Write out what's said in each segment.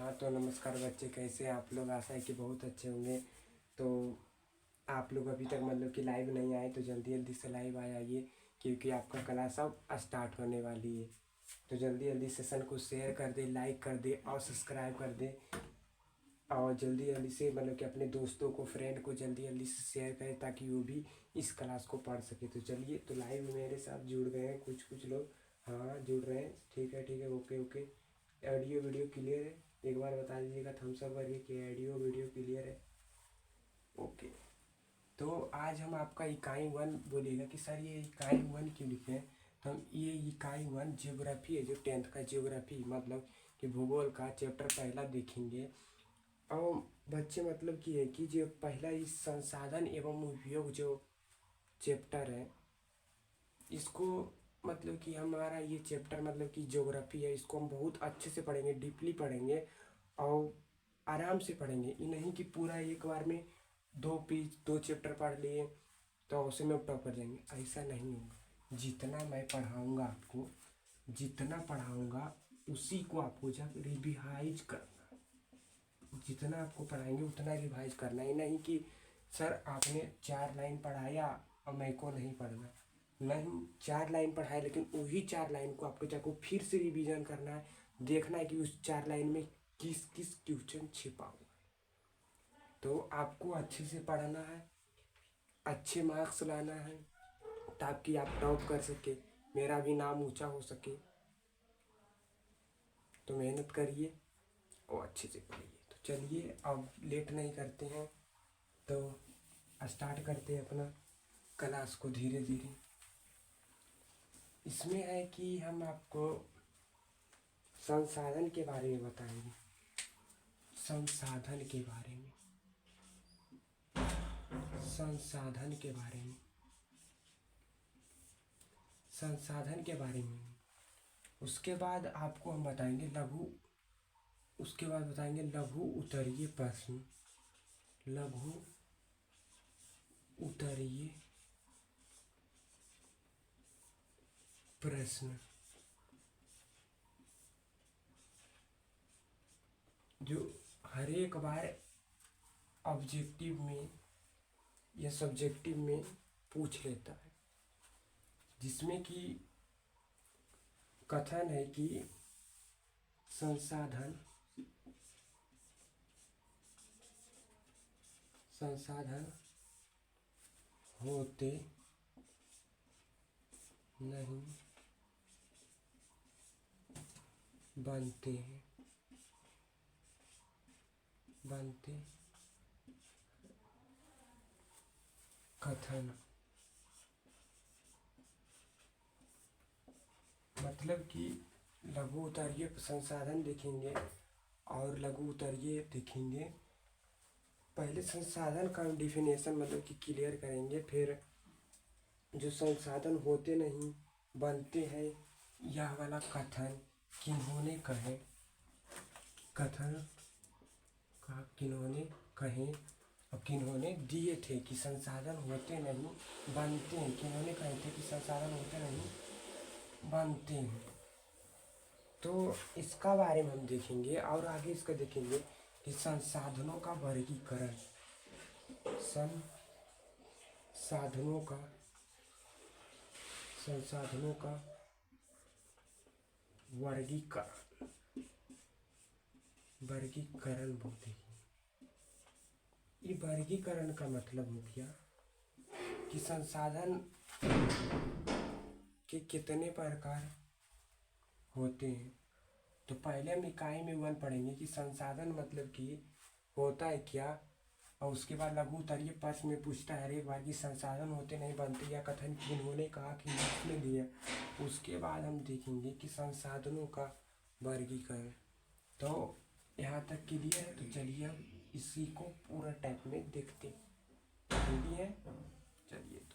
हाँ तो नमस्कार बच्चे, कैसे हैं आप लोग। आशा है कि बहुत अच्छे होंगे। तो आप लोग अभी तक मतलब कि लाइव नहीं आए तो जल्दी जल्दी से लाइव आ जाइए, क्योंकि आपका क्लास अब स्टार्ट होने वाली है। तो जल्दी जल्दी सेशन को शेयर कर दे, लाइक कर दे और सब्सक्राइब कर दे। और जल्दी जल्दी से मतलब कि अपने दोस्तों को, फ्रेंड को जल्दी जल्दी से शेयर करें ताकि वो भी इस क्लास को पढ़ सके। तो चलिए, तो लाइव में मेरे साथ जुड़ गए हैं कुछ कुछ लोग। हाँ, जुड़ रहे हैं। ठीक है, okay okay. Audio video clear है? एक बार बता दीजिएगा थम्स अप करके कि ऑडियो वीडियो क्लियर है। ओके। तो आज हम आपका इकाई वन बोलिएगा कि सर ये इकाई वन क्यों लिखे हैं। तो हम ये इकाई वन ज्योग्राफी है, जो 10th का ज्योग्राफी मतलब कि भूगोल का चैप्टर पहला देखेंगे। और बच्चे मतलब कि है कि जो पहला इस संसाधन एवं उपयोग जो चैप्टर है, इसको मतलब कि हमारा ये चैप्टर मतलब कि ज्योग्राफी है, इसको हम बहुत अच्छे से पढ़ेंगे, डीपली पढ़ेंगे और आराम से पढ़ेंगे। ये नहीं कि पूरा एक बार में दो चैप्टर पढ़ लिए तो उसे में टॉप कर जाएंगे, ऐसा नहीं होगा। जितना मैं पढ़ाऊँगा आपको, जितना पढ़ाऊँगा उसी को आपको जब रिविहाइज करना, जितना आपको पढ़ाएंगे उतना रिवाइज करना। ही नहीं कि सर आपने 4 लाइन पढ़ाया और मेरे को नहीं पढ़ना। नहीं, 4 लाइन पढ़ाया लेकिन वही 4 लाइन को आपको जाको फिर से रिवीजन करना है, देखना है कि उस 4 लाइन में किस किस क्वेश्चन छिपा हुआ है। तो आपको अच्छे से पढ़ना है, अच्छे मार्क्स लाना है ताकि आप टॉप कर सके, मेरा भी नाम ऊंचा हो सके। तो मेहनत करिए और अच्छे से पढ़िए। तो चलिए अब लेट नहीं करते हैं, तो स्टार्ट करते हैं अपना क्लास को धीरे धीरे। इसमें है कि हम आपको संसाधन के बारे में बताएंगे। संसाधन के बारे में, संसाधन के बारे में, संसाधन के बारे में। उसके बाद आपको हम बताएंगे लघु, उसके बाद बताएंगे लघु उत्तरीय प्रश्न, लघु उत्तरीय प्रश्न, जो हर एक बार ऑब्जेक्टिव में या सब्जेक्टिव में पूछ लेता है, जिसमें कि कथन है कि संसाधन संसाधन होते नहीं बनते हैं, बनते कथन। मतलब कि लघु उत्तरीय संसाधन देखेंगे और लघु उत्तरीय देखेंगे। पहले संसाधन का डिफिनेशन मतलब कि क्लियर करेंगे, फिर जो संसाधन होते नहीं बनते हैं यह वाला कथन किन्होंने कहे, कथन का किन्होंने कहे और किन्होंने दिए थे कि संसाधन होते नहीं बनते हैं। किन्होंने कहे थे कि संसाधन होते नहीं बनते हैं। तो इसका बारे में हम देखेंगे और आगे इसका देखेंगे कि संसाधनों का वर्गीकरण, संसाधनों का संसाधनों का वर्गीकरण, वर्गीकरण बोलते हैं। ये वर्गीकरण का मतलब हो गया कि संसाधन के कितने प्रकार होते हैं। तो पहले हम इकाई में 1 पढ़ेंगे कि संसाधन मतलब कि होता है क्या, और उसके बाद लघु उत्तरीय प्रश्न में पूछता है हर एक बार कि संसाधन होते नहीं बनते या कथन किन्होंने कहा कि किसने दिया। उसके बाद हम देखेंगे कि संसाधनों का वर्गीकरण। तो यहाँ तक क्लियर है? तो चलिए हम इसी को पूरा टाइप में देखते हैं। हिंदी है, चलिए।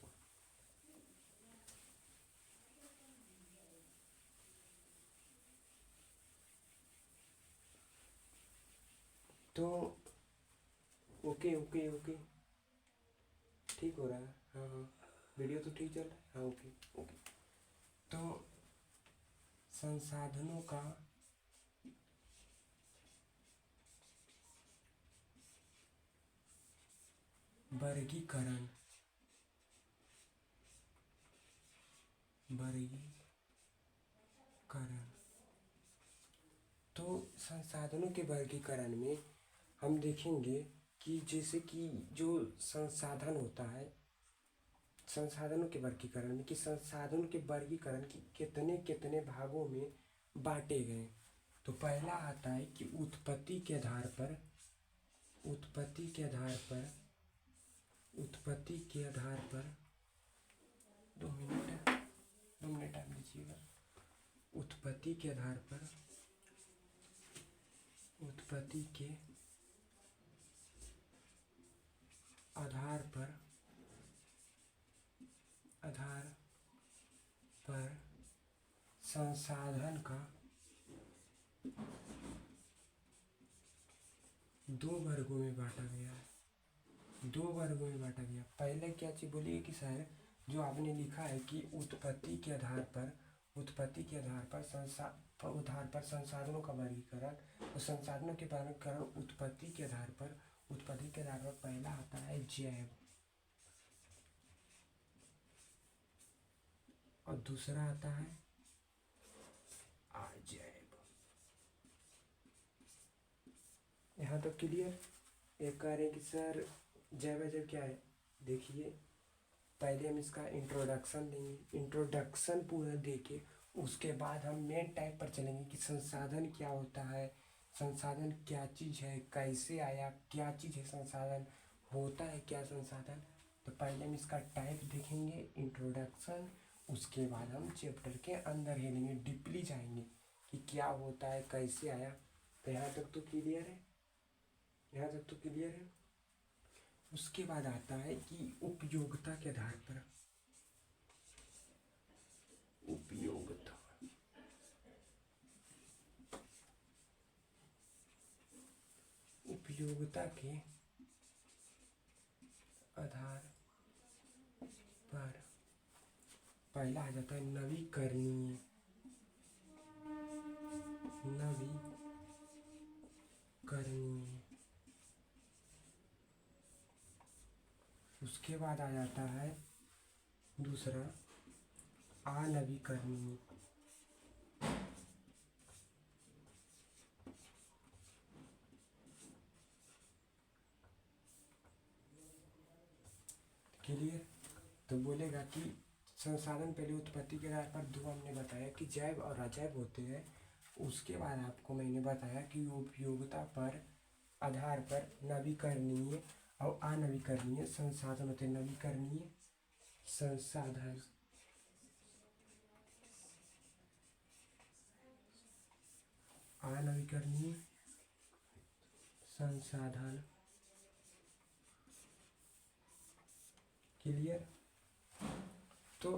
तो ओके ओके ओके, ठीक हो रहा है। हाँ हाँ, वीडियो तो ठीक चल रहा है। हाँ ओके ओके। तो संसाधनों का वर्गीकरण वर्गीकरण तो संसाधनों के वर्गीकरण में हम देखेंगे कि जैसे कि जो संसाधन होता है, संसाधनों के वर्गीकरण में कि संसाधनों के वर्गीकरण की कितने कितने भागों में बांटे गए। तो पहला आता है कि उत्पत्ति के आधार पर 2 मिनट आप लीजिएगा। उत्पत्ति के आधार पर संसाधन का 2 वर्गों में बांटा गया। पहले क्या चीज बोलिए कि सर जो आपने लिखा है कि उत्पत्ति के आधार पर संसाधनों का वर्गीकरण, तो संसाधनों के वर्गीकरण उत्पत्ति के आधार पर पहला आता है जैव और दूसरा आता है अजैव। यहाँ तो क्लियर। एक कह रहे हैं कि सर जैव अजैव क्या है। देखिए पहले हम इसका इंट्रोडक्शन देंगे, इंट्रोडक्शन पूरा देके उसके बाद हम मेन टाइप पर चलेंगे कि संसाधन क्या होता है, संसाधन क्या चीज़ है, कैसे आया, क्या चीज़ है संसाधन, होता है क्या संसाधन। तो पहले हम इसका टाइप देखेंगे, इंट्रोडक्शन, उसके बाद हम चैप्टर के अंदर हिलेंगे, डीपली जाएंगे कि क्या होता है, कैसे आया। तो यहाँ तक तो क्लियर है। उसके बाद आता है कि उपयोगिता के आधार पर उपयोगिता के आधार पर पहला आ जाता है नवीकरणीय। उसके बाद आ जाता है दूसरा अनवीकरणीय। क्लियर। तो बोलेगा कि संसाधन पहले उत्पत्ति के आधार पर 2 हमने बताया कि जैव और अजैव होते हैं। उसके बाद आपको मैंने बताया कि उपयोगिता पर आधार पर नवीकरणीय और अनवीकरणीय संसाधन होते हैं। नवीकरणीय संसाधन अनवीकरणीय संसाधन। क्लियर। तो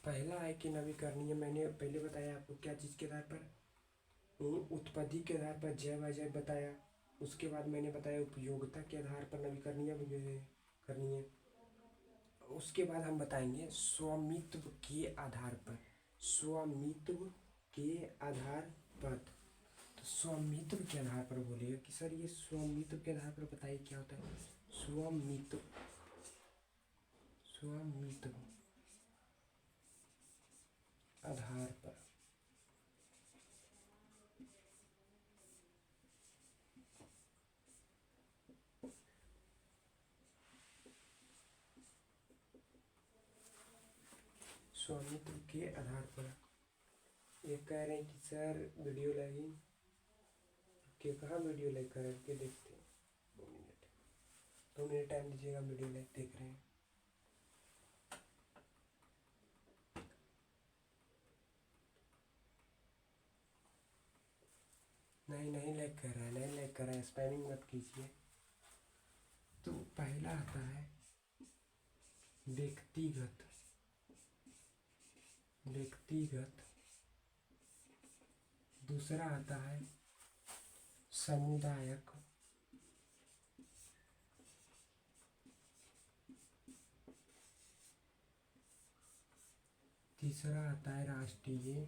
पहला है कि नवीकरणीय, मैंने पहले बताया आपको क्या चीज़ के आधार पर, उत्पत्ति के आधार पर जैव अजैव बताया। उसके बाद मैंने बताया उपयोगिता के आधार पर नवीकरणीय करनीय। उसके बाद हम बताएंगे स्वामित्व के आधार पर। तो स्वामित्व के आधार पर बोलेगा कि सर ये स्वामित्व के आधार पर बताइए क्या होता है। स्वामित्व आधार पर ये कह रहे हैं कि सर वीडियो लाइक के कहाँ वीडियो लाइक करके देखते हैं। 2 मिनट टाइम दीजिएगा, वीडियो लाइक देख रहे हैं। नहीं लाइक कर रहा है, स्पैमिंग मत कीजिए। तो पहला आता है व्यक्तिगत। दूसरा आता है सामुदायिक। तीसरा आता है राष्ट्रीय।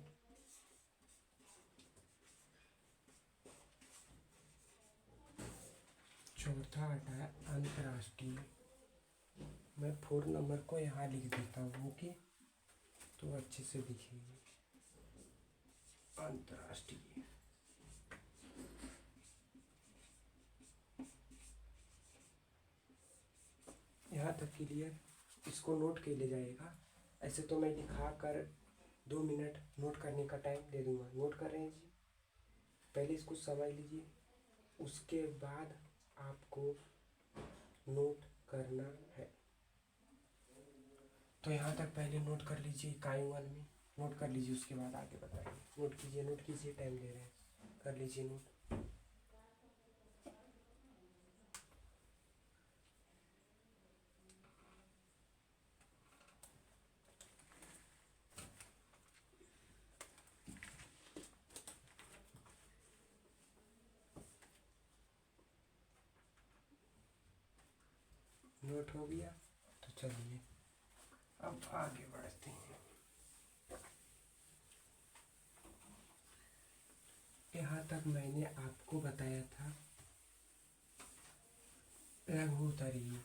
चौथा आता है अंतर्राष्ट्रीय। मैं 4 नंबर को यहाँ लिख देता हूँ, ओके, तो अच्छे से दिखेगी। अंतर्राष्ट्रीय, यहाँ तक क्लियर। इसको नोट के ले जाएगा। ऐसे तो मैं दिखा कर 2 मिनट नोट करने का टाइम दे दूंगा। नोट कर रहे हैं जी, पहले इसको समझ लीजिए, उसके बाद आपको नोट करना है। तो यहाँ तक पहले नोट कर लीजिए, इकाई 1 में नोट कर लीजिए, उसके बाद आगे बताइए। नोट कीजिए, नोट कीजिए, टाइम ले रहे हैं, कर लीजिए नोट। नोट हो गया तो चलिए अब आगे बढ़ते हैं। यहाँ तक मैंने आपको बताया था लघु उत्तरीय।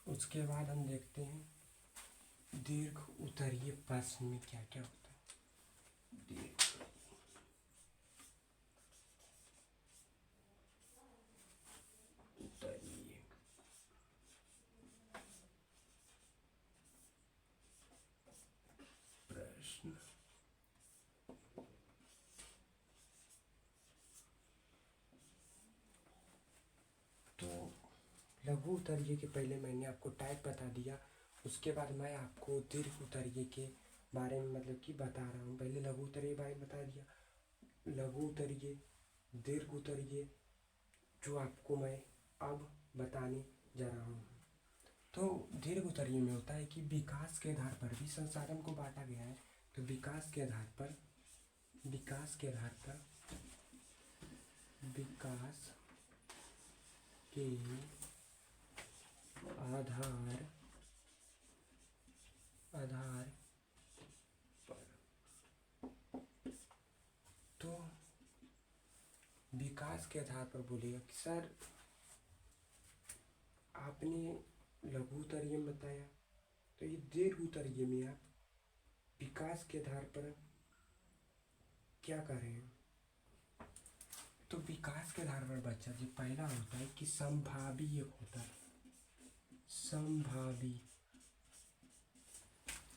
उसके बाद हम देखते हैं दीर्घ उत्तरीय प्रश्न में क्या क्या होता है। दीर्घ उत्तरीय प्रश्न। तो लघु उत्तरीय के पहले मैंने आपको टाइप बता दिया, उसके बाद मैं आपको दीर्घ उत्तरीय के बारे में मतलब कि बता रहा हूँ। पहले लघु उत्तरीय के बारे में बता दिया, लघु उत्तरीय, दीर्घ उत्तरीय, जो आपको मैं अब बताने जा रहा हूँ। तो दीर्घ उत्तरीय में होता है कि विकास के आधार पर भी संसाधन को बांटा गया है। तो विकास के आधार पर, विकास के आधार पर, विकास के आधार पर, तो विकास के आधार पर बोलेगा कि सर आपने लघु उत्तरीय में बताया, तो ये दीर्घ उत्तरीय में आप विकास के आधार पर क्या कर रहे हैं। तो विकास के आधार पर बच्चा जी पहला होता है कि संभावी, एक होता है संभावी।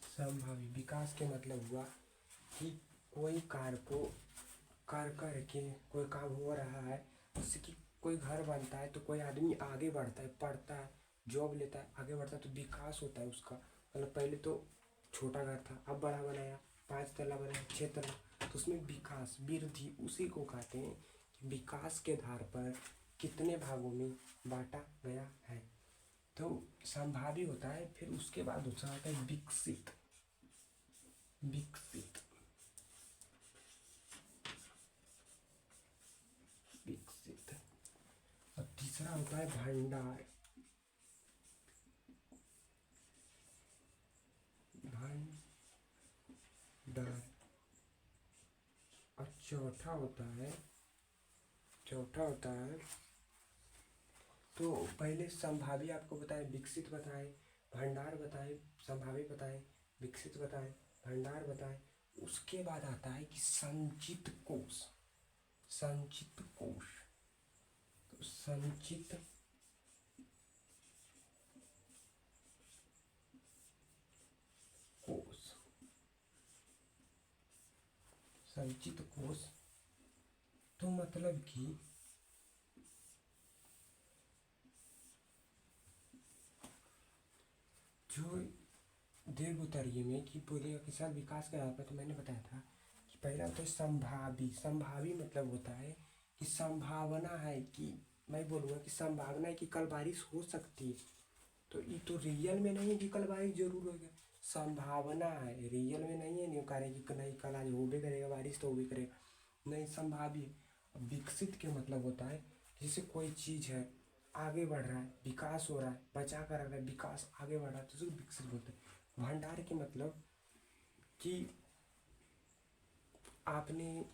संभावी विकास के मतलब हुआ कि कोई कार्य को कर करके कोई काम हो रहा है, जैसे कि कोई घर बनता है तो कोई आदमी आगे बढ़ता है, पढ़ता है, जॉब लेता है, आगे बढ़ता है, तो विकास होता है उसका। मतलब पहले तो छोटा घर था, अब बड़ा बनाया, 5 तल्ला बनाया, 6 तल्ला, तो उसमें विकास, वृद्धि, उसी को कहते हैं कि विकास के आधार पर कितने भागों में बांटा गया है। तो संभावी होता है, फिर उसके बाद दूसरा होता है विकसित। विकसित, विकसित। और तीसरा होता है भंडार। भंडार। और चौथा होता है, तो पहले संभावी आपको बताए, विकसित बताए, भंडार बताए, संभावी बताए, विकसित बताए, भंडार बताए। उसके बाद आता है कि संचित कोश। संचित कोश, तो संचित कोश, संचित कोश, तो मतलब कि जो दीर्घ उत्तरीय में कि बोलेगा कि सर विकास के आधार पर, तो मैंने बताया था कि पहला होता है संभावी। संभावी मतलब होता है कि संभावना है, कि मैं बोलूँगा कि संभावना है कि कल बारिश हो सकती है। तो ये तो रियल में नहीं है कि कल बारिश जरूर होगा, संभावना है, रियल में नहीं है, नहीं करेगी कि नहीं कल आज हो भी करेगा बारिश, तो हो भी करेगा, नहीं, संभावी। विकसित के मतलब होता है जैसे कोई चीज़ है, आगे बढ़ रहा है, विकास हो रहा है, बचा कर रख रहा है, विकास आगे बढ़ रहा है, तो उसको विकसित बोलते हैं। भंडार के मतलब कि आपने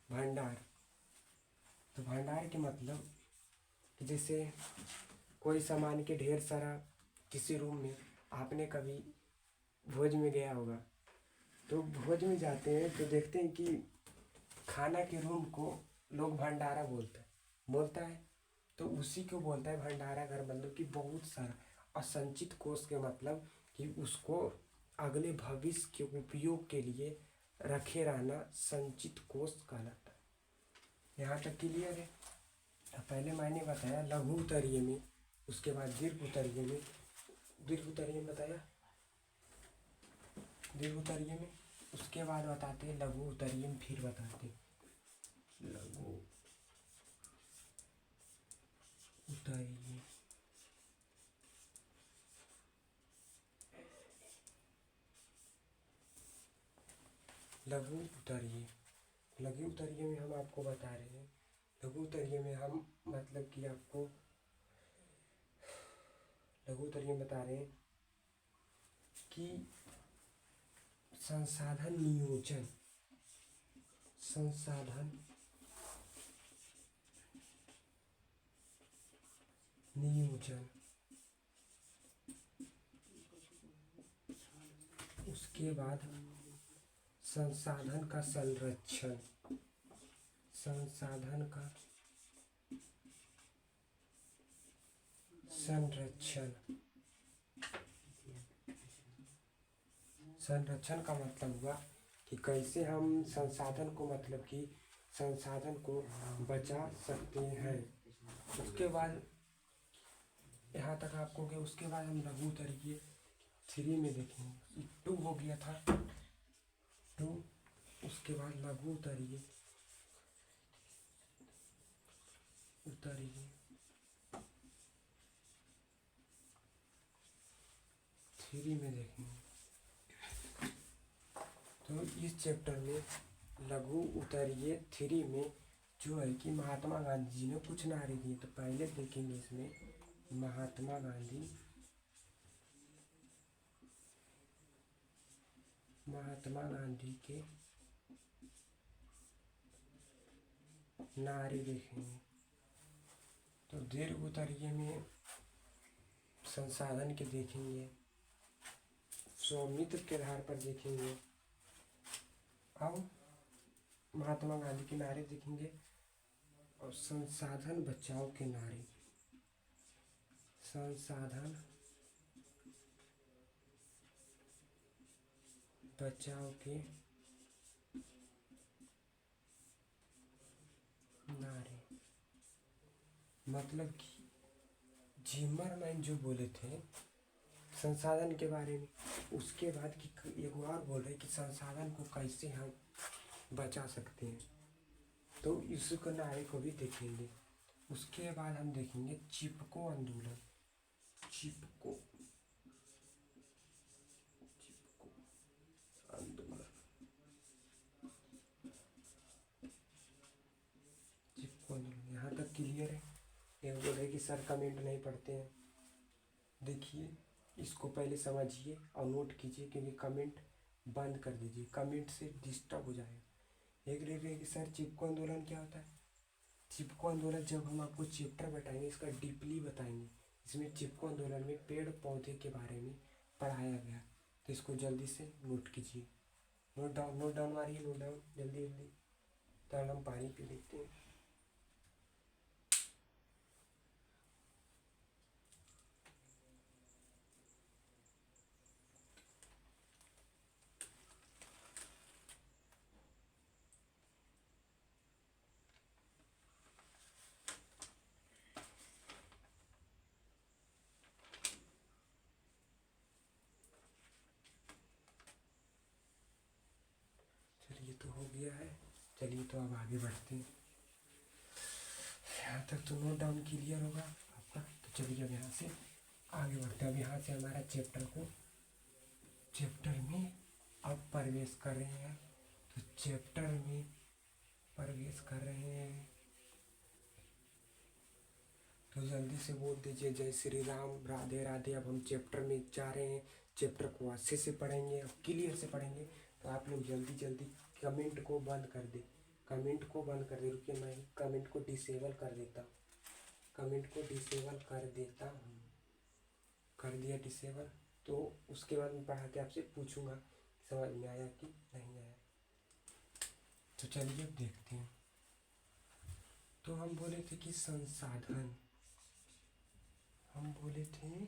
भंडार, तो भंडार के मतलब कि जैसे कोई सामान के ढेर सारा किसी रूम में, आपने कभी भोज में गया होगा, तो भोज में जाते हैं तो देखते हैं कि खाना के रूम को लोग भंडारा बोलता है। तो उसी को बोलता है भंडारा घर, मतलब कि बहुत सारा। और संचित कोष के मतलब कि उसको अगले भविष्य के उपयोग के लिए रखे रहना संचित कोष कहलाता है। यहाँ तक क्लियर है। पहले मैंने बताया लघु उत्तरीय में, उसके बाद दीर्घ उत्तरीय में, बताया दीर्घ उत्तरीय में, उसके बाद बताते हैं लघु उत्तरीय में, फिर बताते हैं लघु उत्तरीय। लघु उत्तरीय में हम आपको बता रहे हैं, लघु उत्तरीय में हम मतलब कि आपको लघु उत्तरीय में बता रहे हैं कि संसाधन नियोजन उसके बाद संसाधन का संरक्षण, संरक्षण का मतलब हुआ कि कैसे हम संसाधन को, मतलब कि संसाधन को बचा सकते हैं। उसके बाद यहाँ तक आपको कि उसके बाद हम लघु उत्तरीय 3 में देखेंगे। 2 हो गया था 2, उसके बाद लघु उत्तरीय 3 में देखेंगे। तो इस चैप्टर में लघु उत्तरीय 3 में जो है कि महात्मा गांधी जी ने कुछ नारे दिए। तो पहले देखेंगे इसमें महात्मा गांधी के नारे देखेंगे। तो दीर्घ उत्तरीय में संसाधन के देखेंगे, स्वामित्व के आधार पर देखेंगे। अब महात्मा गांधी के नारे देखेंगे और संसाधन बचाओ के नारे, मतलब कि जिमरमैन जो बोले थे संसाधन के बारे में, उसके बाद कि एक और बोल रहे कि संसाधन को कैसे हम बचा सकते हैं। तो इसको नारे को भी देखेंगे। उसके बाद हम देखेंगे चिपको आंदोलन, चिपको आंदोलन। यहाँ तक क्लियर है। एक बोल रहे कि सर कमेंट नहीं पढ़ते हैं। देखिए इसको पहले समझिए और नोट कीजिए, क्योंकि कमेंट बंद कर दीजिए, कमेंट से डिस्टर्ब हो जाएगा। एक रह कि सर चिपको आंदोलन क्या होता है। चिपको आंदोलन जब हम आपको चैप्टर बताएंगे इसका डीपली बताएंगे। इसमें चिपको आंदोलन में पेड़ पौधे के बारे में पढ़ाया गया। तो इसको जल्दी से नोट कीजिए, नोट डाउन मारिए, नोट डाउन जल्दी। तो हम पानी पी लेते हैं। तो हो गया है, चलिए तो अब आगे बढ़ते हैं। यहाँ तक तो नोट डाउन क्लियर होगा आपका। तो चलिए अब यहाँ से आगे बढ़ते हैं। अब यहाँ से हमारा चैप्टर में अब प्रवेश कर रहे हैं। तो चैप्टर में प्रवेश कर रहे हैं तो जल्दी से बोल दीजिए जय श्री राम, राधे राधे। अब हम चैप्टर में जा रहे हैं। चैप्टर को अच्छे से पढ़ेंगे, अब क्लियर से पढ़ेंगे। तो आप लोग जल्दी कमेंट को बंद कर दें, कमेंट को बंद कर दे, रुकिए मैं कमेंट को डिसेबल कर देता हूँ, कमेंट को डिसेबल कर देता हूँ, कर दिया डिसेबल। तो उसके बाद मैं पढ़ा के आपसे पूछूंगा समझ में आया कि नहीं आया। तो चलिए अब देखते हैं। तो हम बोले थे कि संसाधन, हम बोले थे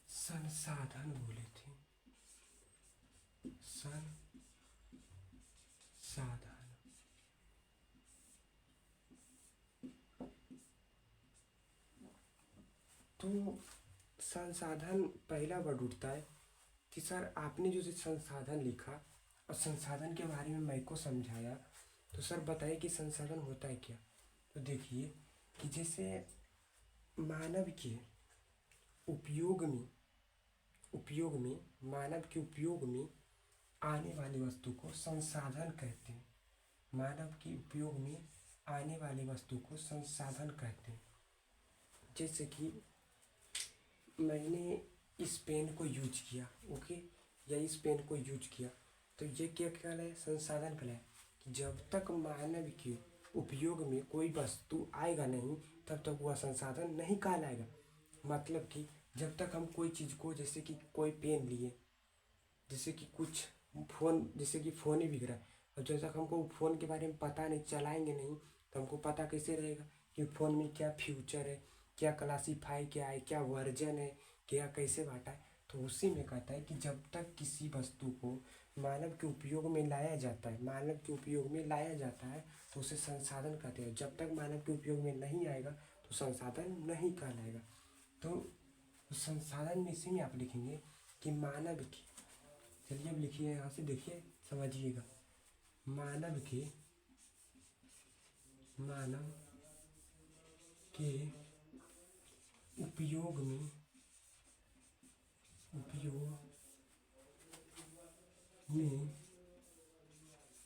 संसाधन, बोले थे संसाधन। तो संसाधन पहला वर्ड उठता है कि सर आपने जो संसाधन लिखा और संसाधन के बारे में मैं को समझाया, तो सर बताइए कि संसाधन होता है क्या। तो देखिए कि जैसे मानव के उपयोग में, मानव के उपयोग में आने वाली वस्तु को संसाधन कहते हैं। मानव के उपयोग में आने वाली वस्तु को संसाधन कहते हैं। जैसे कि मैंने इस पेन को यूज किया, ओके, या इस पेन को यूज किया, तो ये क्या कहलाए, संसाधन कहलाए। कि जब तक मानव के उपयोग में कोई वस्तु आएगा नहीं तब तक वह संसाधन नहीं कहलाएगा। मतलब कि जब तक हम कोई चीज़ को, जैसे कि कोई पेन लिए, जैसे कि कुछ फ़ोन, जैसे कि फ़ोन ही बिक रहा है, और जब तक हमको फ़ोन के बारे में पता नहीं, चलाएंगे नहीं, तो हमको पता कैसे रहेगा कि फ़ोन में क्या फ्यूचर है, क्या क्लासीफाई क्या है, क्या वर्जन है, क्या कैसे बांटा है। तो उसी में कहता है कि जब तक किसी वस्तु को मानव के उपयोग में लाया जाता है, मानव के उपयोग में लाया जाता है, तो उसे संसाधन कहते हैं। जब तक मानव के उपयोग में नहीं आएगा तो संसाधन नहीं कहलाएगा। तो संसाधन में इसी में आप लिखेंगे कि मानव की, चलिए अब लिखिए, यहाँ से देखिए समझिएगा। मानव के उपयोग में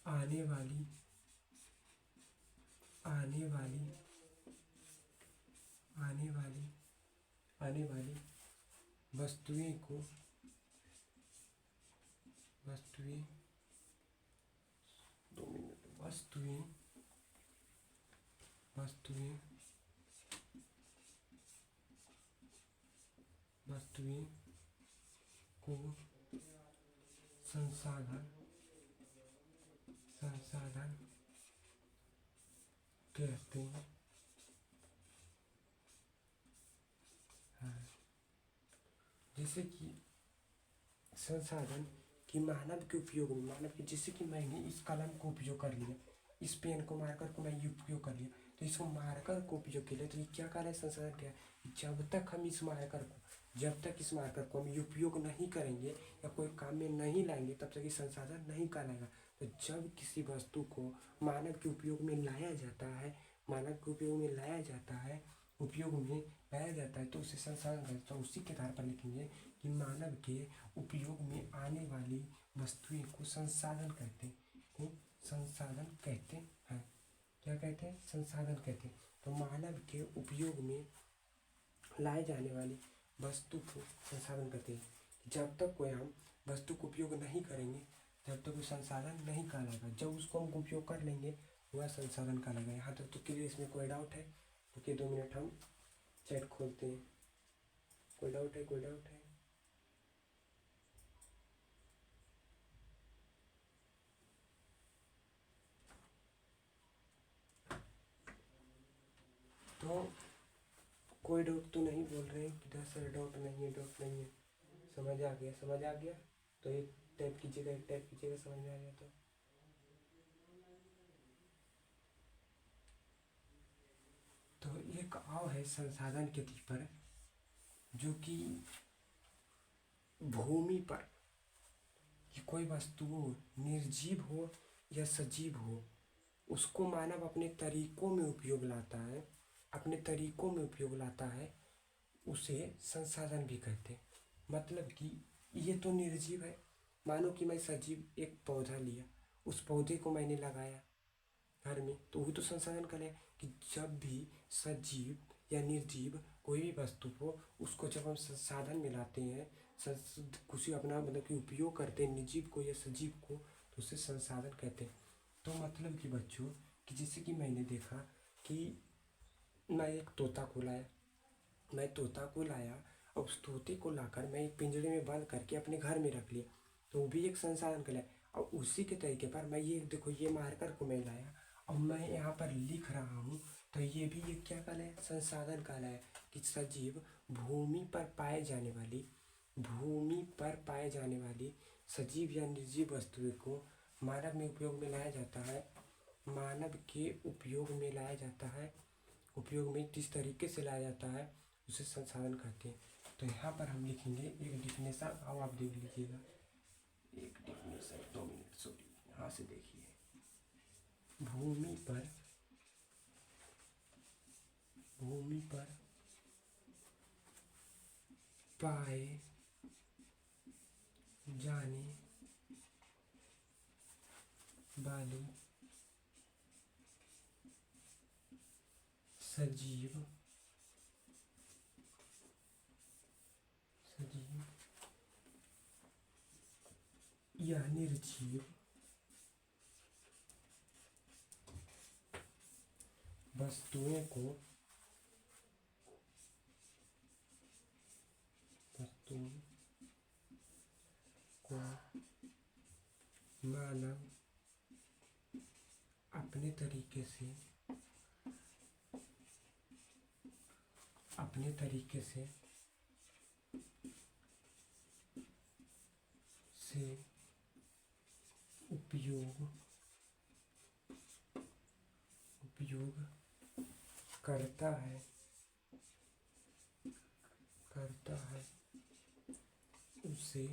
आने वाली वस्तुएं को संसाधन कहते हैं। जैसे कि संसाधन कि मानव के उपयोग में, मानव के, जैसे कि मैंने इस कलम को उपयोग कर लिया, इस पेन को, मार्कर को मैं उपयोग कर लिया, तो इसको मार्कर को उपयोग के लिए, तो ये क्या कह रहा है, संसाधन क्या है। जब तक हम इस मार्कर को हम उपयोग नहीं करेंगे या कोई काम में नहीं लाएंगे तब तक ये संसाधन नहीं कहलाएगा। तो जब किसी वस्तु को मानव के उपयोग में लाया जाता है, तो उसे संसाधन कहते हैं। तो उसी के आधार पर लिखेंगे कि मानव के उपयोग में आने वाली वस्तुएं को संसाधन कहते हैं, क्या कहते हैं, संसाधन कहते हैं। तो मानव के उपयोग में लाए जाने वाली वस्तु को संसाधन कहते हैं। जब तक कोई हम वस्तु को उपयोग नहीं करेंगे तब तक वो संसाधन नहीं कहलाएगा। जब उसको हम उपयोग कर लेंगे वह संसाधन कहलाएगा। यहाँ तक तो क्लियर, इसमें कोई डाउट है? रुकिए 2 मिनट, हम चैट खोलते हैं। कोई डाउट है? तो कोई डाउट तो नहीं बोल रहे कि सर डाउट नहीं है, समझ आ गया। तो एक टाइप कीजिएगा, समझ में आ गया तो एक और है संसाधन के तौर पर, जो कि भूमि पर कि कोई वस्तु निर्जीव हो या सजीव हो, उसको मानव अपने तरीकों में उपयोग लाता है, उसे संसाधन भी कहते हैं। मतलब कि ये तो निर्जीव है, मानो कि मैं सजीव एक पौधा लिया, उस पौधे को मैंने लगाया घर में, तो वो तो संसाधन कहलाए। कि जब भी सजीव या निर्जीव कोई भी वस्तु हो, उसको जब हम संसाधन में लाते हैं, कुछ अपना मतलब कि उपयोग करते हैं, निर्जीव को या सजीव को, तो उसे संसाधन कहते हैं। तो मतलब कि बच्चों कि जैसे कि मैंने देखा कि मैं एक तोता को लाया, और उस तोते को लाकर मैं एक पिंजरे में बंद करके अपने घर में रख लिया, तो वो भी एक संसाधन कहलाया। और उसी के तरीके पर मैं ये देखो ये मार्कर को मैं लाया और मैं यहाँ पर लिख रहा हूँ, तो ये भी एक क्या कहलाया, संसाधन कहलाया। कि सजीव भूमि पर पाए जाने वाली सजीव या निर्जीव वस्तुओं को मानव में उपयोग में लाया जाता है। मानव के उपयोग में जिस तरीके से लाया जाता है उसे संसाधन कहते हैं। तो यहाँ पर हम लिखेंगे एक डिफिनेशन, अब आप देख लीजिएगा एक डिफिनेशन, 2 मिनट सॉरी, यहाँ से देखिए। भूमि पर पाए जाने वाली सजीव या निर्जीव वस्तुओं को मानव अपने तरीके से उपयोग करता है उसे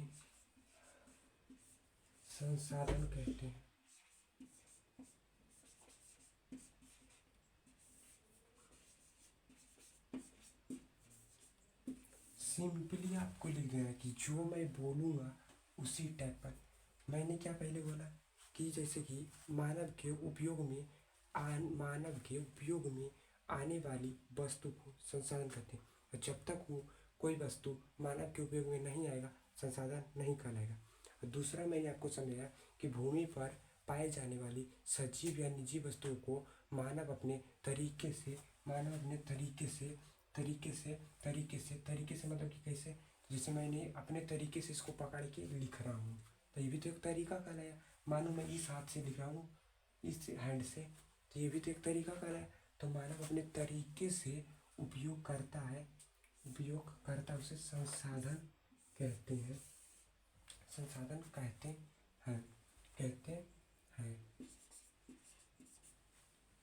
संसाधन कहते हैं। सिंपली आपको लिख देना कि जो मैं बोलूँगा उसी टाइप पर। मैंने क्या पहले बोला कि जैसे कि मानव के उपयोग में आने वाली वस्तु को संसाधन कहते हैं, और जब तक वो कोई वस्तु मानव के उपयोग में नहीं आएगा संसाधन नहीं कहलाएगा। और दूसरा मैंने आपको समझाया कि भूमि पर पाए जाने वाली सजीव या निजी वस्तुओं को मानव अपने तरीके से मतलब कि कैसे, जैसे मैंने अपने तरीके से इसको पकड़ के लिख रहा हूँ, तो ये भी तो एक तरीका कहलाया। मानो मैं इस हाथ से लिख रहा हूँ, इस हैंड से, तो ये भी तो एक तरीका कहलाया। तो मानव अपने तरीके से उपयोग करता है उसे संसाधन कहते हैं।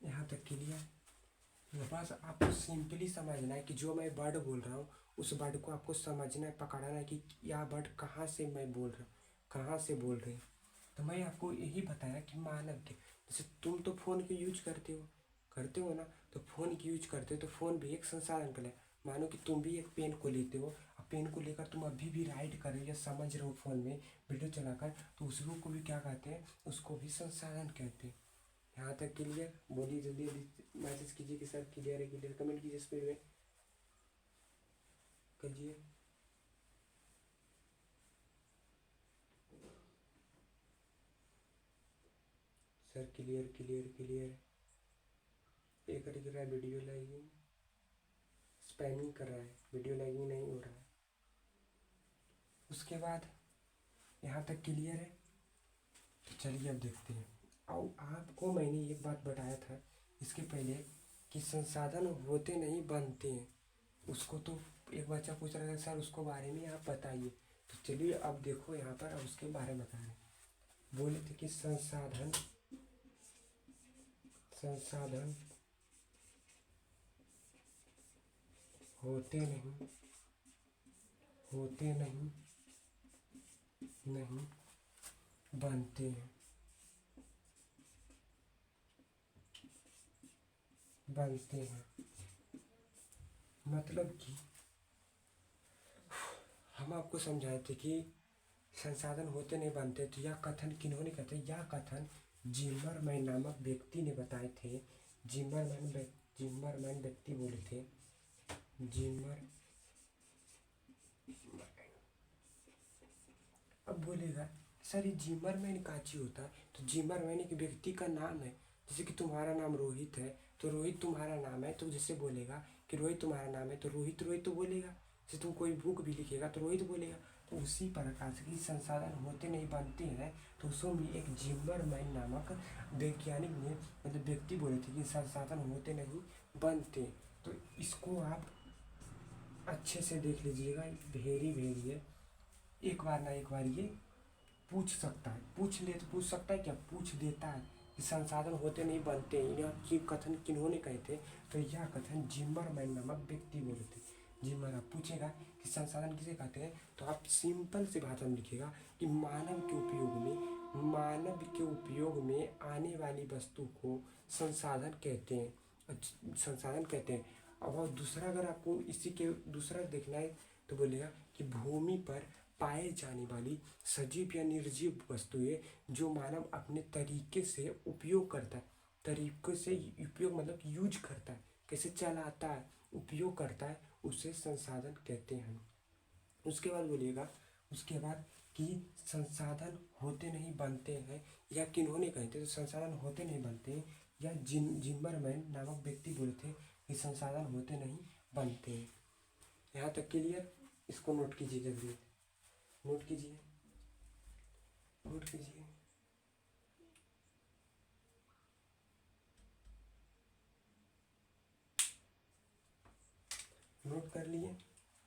यहाँ तक क्लियर। बस आपको सिंपली समझना है कि जो मैं वर्ड बोल रहा हूँ उस वर्ड को आपको समझना है, पकड़ना है कि यह वर्ड कहाँ से मैं बोल रहा हूँ, कहाँ से बोल रहे हैं। तो मैं आपको यही बताया कि मानव के, जैसे तुम तो फ़ोन के यूज करते हो ना, तो फ़ोन की यूज करते हो तो फ़ोन भी एक संसाधन का है। मानो कि तुम भी एक पेन को लेते हो, और पेन को लेकर तुम अभी भी राइट कर रहे हो या समझ रहे हो फ़ोन में वीडियो चलाकर, तो उसको भी क्या कहते हैं, उसको भी संसाधन कहते हैं। यहाँ तक क्लियर? बोलिए जल्दी जल्दी मैसेज कीजिए कि सर क्लियर है, क्लियर कमेंट कीजिए स्पीड में कीजिए। Sir clear clear clear. एक दिख रहा है वीडियो लैगिंग, स्पैमिंग कर रहा है, वीडियो लैगिंग नहीं हो रहा है। उसके बाद यहाँ तक क्लियर है। तो चलिए अब देखते हैं। और आपको मैंने एक बात बताया था इसके पहले कि संसाधन होते नहीं बनते हैं। उसको तो एक बच्चा पूछ रहा था सर उसको बारे में आप बताइए, तो चलिए अब देखो यहाँ पर अब उसके बारे में बता रहे हैं। बोले थे कि संसाधन होते नहीं बनते हैं। मतलब कि हम आपको समझाए थे कि संसाधन होते नहीं बनते, तो यह कथन किन्होंने कहते, यह कथन जिमरमैन नामक व्यक्ति ने बताए थे। जिमरमैन व्यक्ति बोले थे, अब बोलेगा सर ये जिमरमैन काची होता है? तो जिमरमैन एक व्यक्ति का नाम है। जैसे कि तुम्हारा नाम रोहित है, तो रोहित तुम्हारा नाम है, तो जैसे बोलेगा कि रोहित तुम्हारा नाम है, तो रोहित रोहित तो बोलेगा। जैसे तुम कोई बुक भी लिखेगा तो रोहित बोलेगा। तो उसी प्रकार से कि संसाधन होते नहीं बनते हैं, तो उसमें भी एक जिमरमैन नामक वैज्ञानिक ने मतलब व्यक्ति बोले थे कि संसाधन होते नहीं बनते। तो इसको आप अच्छे से देख लीजिएगा, वेरी वेरी है। एक बार ना एक बार ये पूछ सकता है, पूछ ले तो पूछ सकता है क्या, पूछ देता है कि संसाधन होते नहीं बनते। यह कि कथन किन्होंने कहे थे? तो यह कथन जिमरमैन नामक व्यक्ति बोले थे। जिमर आप पूछेगा कि संसाधन किसे कहते हैं, तो आप सिंपल सी भाषा में लिखिएगा कि मानव के उपयोग में आने वाली वस्तु को संसाधन कहते हैं, संसाधन कहते हैं। और दूसरा अगर आपको इसी के दूसरा देखना है तो बोलेगा कि भूमि पर पाए जाने वाली सजीव या निर्जीव वस्तुएं जो मानव अपने तरीके से उपयोग करता है, तरीके से उपयोग मतलब यूज करता है, कैसे चलाता है, उपयोग करता है, उसे संसाधन कहते हैं। उसके बाद बोलिएगा, उसके बाद कि संसाधन होते नहीं बनते हैं, या किन्होंने कहे थे? तो संसाधन होते नहीं बनते हैं, या जिमरमैन नामक व्यक्ति बोले थे कि संसाधन होते नहीं बनते हैं। यहाँ तक क्लियर? इसको नोट कीजिए, जल्दी नोट कीजिए, नोट कीजिए। नोट कर लिए?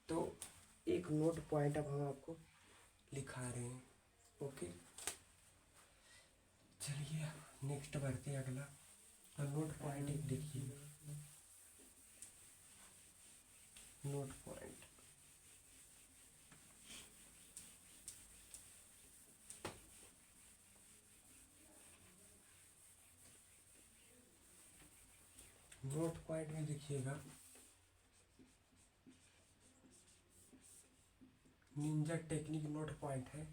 तो एक नोट पॉइंट अब हम आपको लिखा रहे हैं। ओके, चलिए नेक्स्ट बढ़ते हैं अगला। तो नोट पॉइंट एक देखिए, नोट पॉइंट में देखिएगा, निंजा टेक्निक नोट पॉइंट है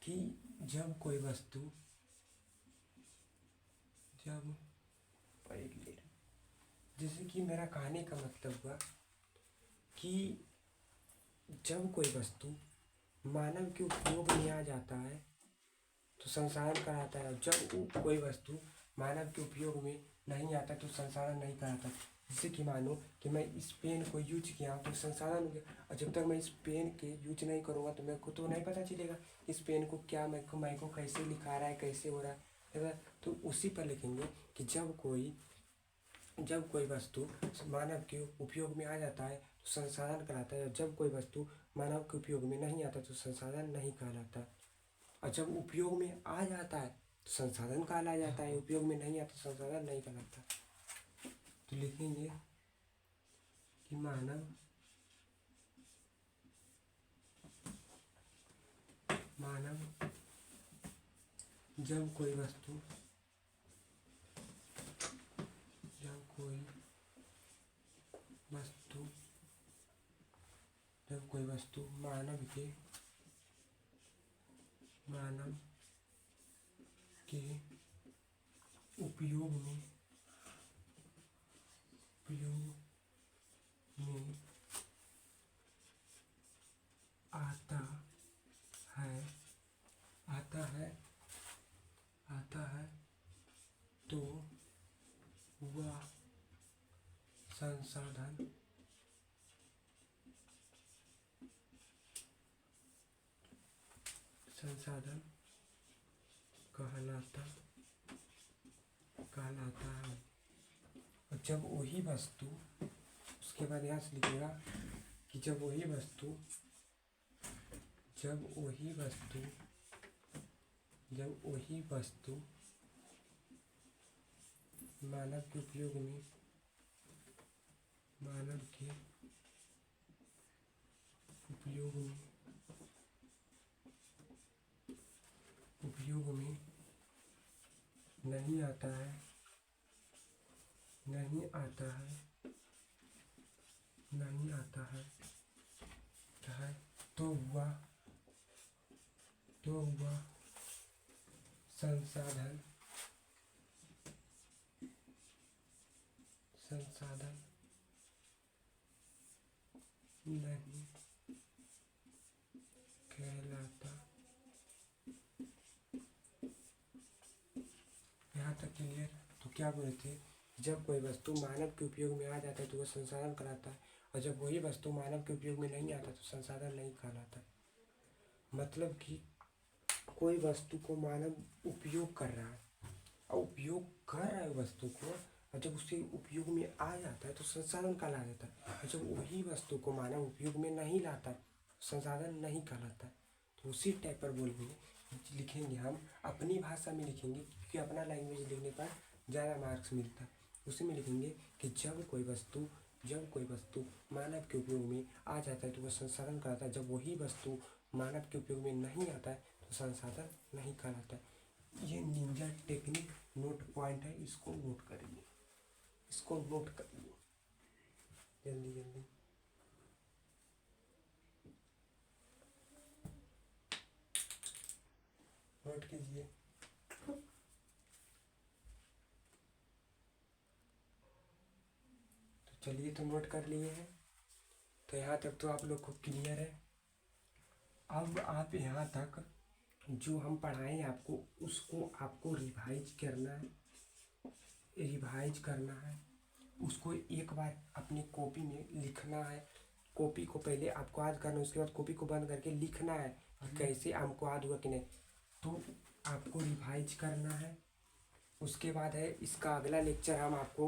कि जब कोई वस्तु, जब जैसे कि मेरा कहने का मतलब हुआ कि जब कोई वस्तु मानव के उपयोग में आ जाता है तो संसाधन कहलाता है, जब कोई वस्तु मानव के उपयोग में नहीं आता तो संसाधन नहीं कहलाता। जैसे कि मानो कि मैं इस पेन को यूज किया तो संसाधन हो गया, और जब तक मैं इस पेन के यूज नहीं करूँगा तो मेरे को तो नहीं पता चलेगा इस पेन को क्या मैं को कैसे लिखा रहा है, कैसे हो रहा है। तो उसी पर लिखेंगे कि जब कोई वस्तु मानव के उपयोग में आ जाता है तो संसाधन कहलाता है, और जब कोई वस्तु मानव के उपयोग में नहीं आता तो संसाधन नहीं कहलाता। और जब उपयोग में आ जाता है तो संसाधन कहला जाता है, उपयोग में नहीं आता तो संसाधन नहीं कहलाता। तो लिखेंगे कि मानव जब कोई वस्तु मानव के उपयोग में आता है तो वह संसाधन कहलाता है। और जब वही वस्तु, उसके बाद यहाँ से लिखिएगा कि जब वही वस्तु मानव के उपयोग में नहीं आता है तो वह संसाधन नहीं कहलाता यहाँ तक क्लियर। तो क्या बोले थे, जब कोई वस्तु मानव के उपयोग में आ जाता है तो वह संसाधन कहलाता है, और जब वही वस्तु मानव के उपयोग में नहीं आता तो संसाधन नहीं कहलाता। मतलब कि कोई वस्तु को मानव उपयोग कर रहा है और उपयोग कर रहा है वस्तु को, और जब उसके उपयोग में आ जाता है तो संसाधन कहला जाता है, और जब वही वस्तु को मानव उपयोग में नहीं लाता है संसाधन नहीं कहलाता है। तो उसी टाइप पर बोलेंगे, लिखेंगे हम अपनी भाषा में लिखेंगे, क्योंकि अपना लैंग्वेज लिखने पर ज़्यादा मार्क्स मिलता है। उसी में लिखेंगे कि जब कोई वस्तु मानव के उपयोग में आ जाता है तो वह संसाधन कहलाता है, जब वही वस्तु मानव के उपयोग में नहीं आता है तो संसाधन नहीं कहलाता है। ये निंजा टेक्निक नोट पॉइंट है, इसको नोट करिए, इसको नोट करिए जल्दी जल्दी। नोट कीजिए। तो चलिए, तो नोट कर लिए हैं, तो यहाँ तक तो आप लोग को क्लियर है। अब आप यहाँ तक जो हम पढ़ाएं आपको, उसको आपको रिवाइज करना है। उसको एक बार अपनी कॉपी में लिखना है। कॉपी को पहले आपको याद करना है, उसके बाद कॉपी को बंद करके लिखना है कि कैसे हमको याद हुआ कि नहीं। तो आपको रिवाइज करना है। उसके बाद है इसका अगला लेक्चर हम आपको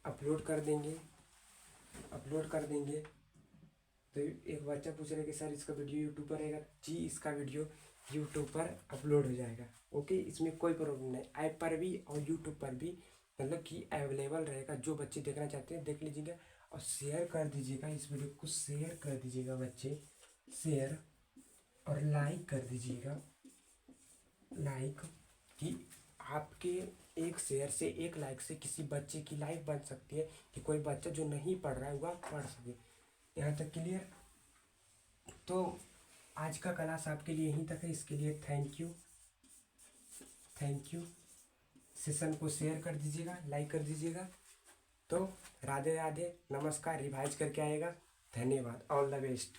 अपलोड कर देंगे। तो एक बच्चा पूछ रहा है कि सर इसका वीडियो यूट्यूब पर रहेगा। जी, इसका वीडियो यूट्यूब पर अपलोड हो जाएगा। ओके, इसमें कोई प्रॉब्लम नहीं, ऐप पर भी और यूट्यूब पर भी मतलब कि अवेलेबल रहेगा। जो बच्चे देखना चाहते हैं देख लीजिएगा, और शेयर कर दीजिएगा, इस वीडियो को शेयर कर दीजिएगा बच्चे, शेयर और लाइक कर दीजिएगा। लाइक कि आपके एक शेयर से, एक लाइक से किसी बच्चे की लाइफ बन सकती है, कि कोई बच्चा जो नहीं पढ़ रहा है वह पढ़ सके। यहाँ तक क्लियर। तो आज का क्लास आपके लिए यहीं तक है। इसके लिए थैंक यू। सेशन को शेयर कर दीजिएगा, लाइक कर दीजिएगा। तो राधे राधे, नमस्कार। रिवाइज करके आएगा। धन्यवाद, ऑल द बेस्ट।